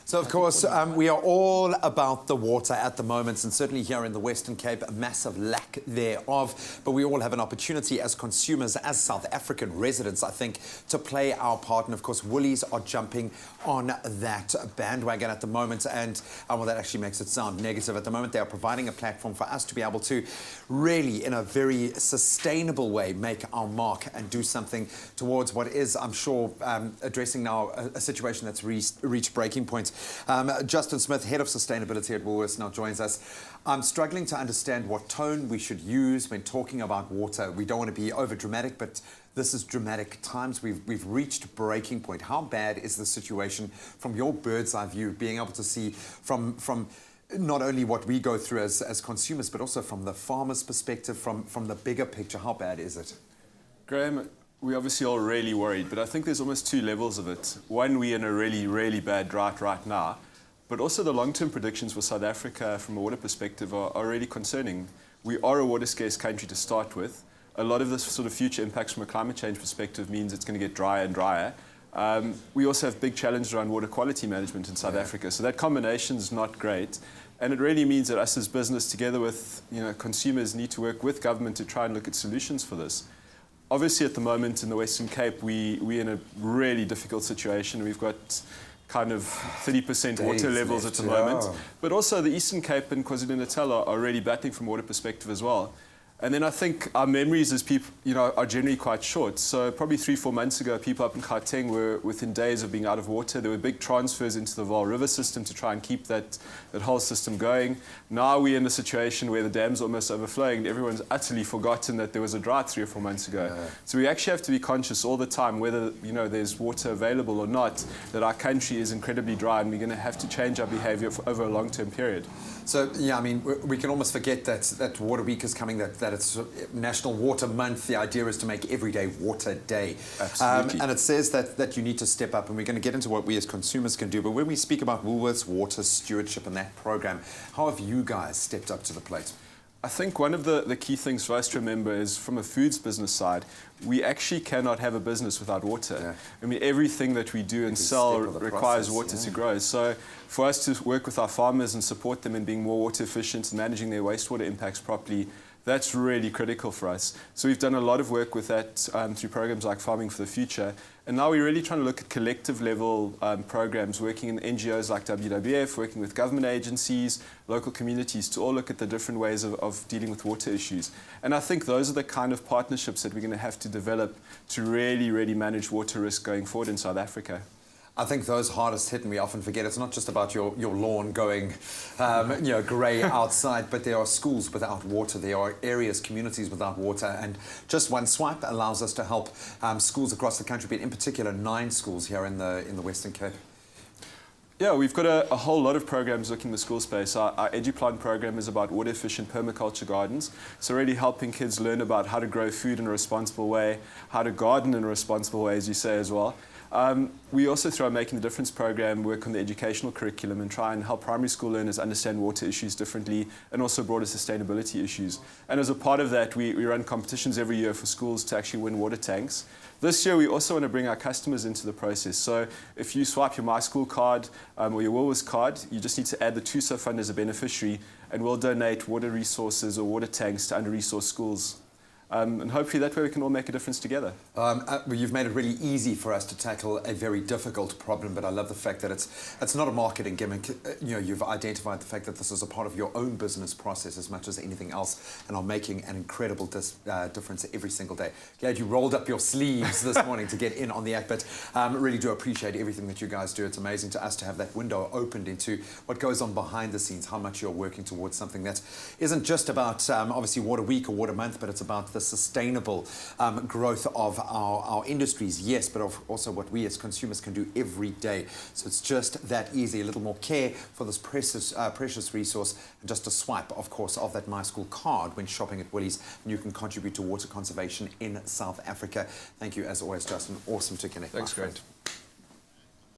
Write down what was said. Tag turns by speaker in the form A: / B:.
A: So, of course, we are all about the water at the moment, and certainly here in the Western Cape, a massive lack thereof. But we all have an opportunity as consumers, as South African residents, I think, to play our part. And, of course, Woolies are jumping on that bandwagon at the moment. And, well, that actually makes it sound negative. At the moment, they are providing a platform for us to be able to really, in a very sustainable way, make our mark and do something towards what is, I'm sure, addressing now a situation that's reached breaking point. Justin Smith, Head of Sustainability at Woolworths, now joins us. I'm struggling to understand what tone we should use when talking about water. We don't want to be over-dramatic, but this is dramatic times. We've reached breaking point. How bad is the situation from your bird's eye view, being able to see from not only what we go through as consumers, but also from the farmer's perspective, from the bigger picture? How bad is it?
B: Graham, we're obviously all really worried, but I think there's almost two levels of it. One, we're in a really, really bad drought right now, but also the long-term predictions for South Africa from a water perspective are really concerning. We are a water-scarce country to start with. A lot of the sort of future impacts from a climate change perspective means it's going to get drier and drier. We also have big challenges around water quality management in South Africa, so that combination is not great. And it really means that us as business, together with consumers, need to work with government to try and look at solutions for this. Obviously, at the moment in the Western Cape, we're in a really difficult situation. We've got kind of 30% water levels at the moment. But also the Eastern Cape and KwaZulu-Natal are really battling from a water perspective as well. And then I think our memories as people, are generally quite short. So probably 3-4 months ago, people up in Gauteng were within days of being out of water. There were big transfers into the Vaal River system to try and keep that whole system going. Now we're in a situation where the dam's almost overflowing and everyone's utterly forgotten that there was a drought 3 or 4 months ago. So we actually have to be conscious all the time, whether there's water available or not, that our country is incredibly dry and we're going to have to change our behaviour over a long-term period.
A: So, yeah, I mean, we can almost forget that Water Week is coming, that it's National Water Month. The idea is to make every day Water Day.
B: Absolutely.
A: And it says that you need to step up, and we're going to get into what we as consumers can do. But when we speak about Woolworths Water Stewardship and that program, how have you guys stepped up to the plate?
B: I think one of the key things for us to remember is, from a foods business side, we actually cannot have a business without water. I mean, everything that we do and sell requires water to grow. So for us to work with our farmers and support them in being more water efficient and managing their wastewater impacts properly, that's really critical for us. So we've done a lot of work with that through programs like Farming for the Future. And now we're really trying to look at collective level programs, working in NGOs like WWF, working with government agencies, local communities, to all look at the different ways of dealing with water issues. And I think those are the kind of partnerships that we're going to have to develop to really, really manage water risk going forward in South Africa.
A: I think those hardest hit, and we often forget, it's not just about your lawn going grey outside, but there are schools without water, there are areas, communities without water, and just one swipe allows us to help schools across the country, but in particular 9 schools here in the Western Cape.
B: Yeah, we've got a whole lot of programs looking in the school space. Our EduPlant program is about water-efficient permaculture gardens, so really helping kids learn about how to grow food in a responsible way, how to garden in a responsible way, as you say as well. We also, through our Making the Difference program, work on the educational curriculum and try and help primary school learners understand water issues differently and also broader sustainability issues. And as a part of that, we run competitions every year for schools to actually win water tanks. This year, we also want to bring our customers into the process. So if you swipe your MySchool card or your Woolworths card, you just need to add the TUSO fund as a beneficiary, and we'll donate water resources or water tanks to under-resourced schools. And hopefully that way we can all make a difference together.
A: You've made it really easy for us to tackle a very difficult problem, but I love the fact that it's not a marketing gimmick. You've identified the fact that this is a part of your own business process as much as anything else, and are making an incredible difference every single day. Glad you rolled up your sleeves this morning to get in on the act, but really do appreciate everything that you guys do. It's amazing to us to have that window opened into what goes on behind the scenes, how much you're working towards something that isn't just about obviously Water Week or Water Month, but it's about the sustainable growth of our industries, yes, but also what we as consumers can do every day. So it's just that easy, a little more care for this precious resource, and just a swipe, of course, of that MySchool card when shopping at Woolies, and you can contribute to water conservation in South Africa. Thank you, as always, Justin. Awesome to connect.
B: Thanks, great.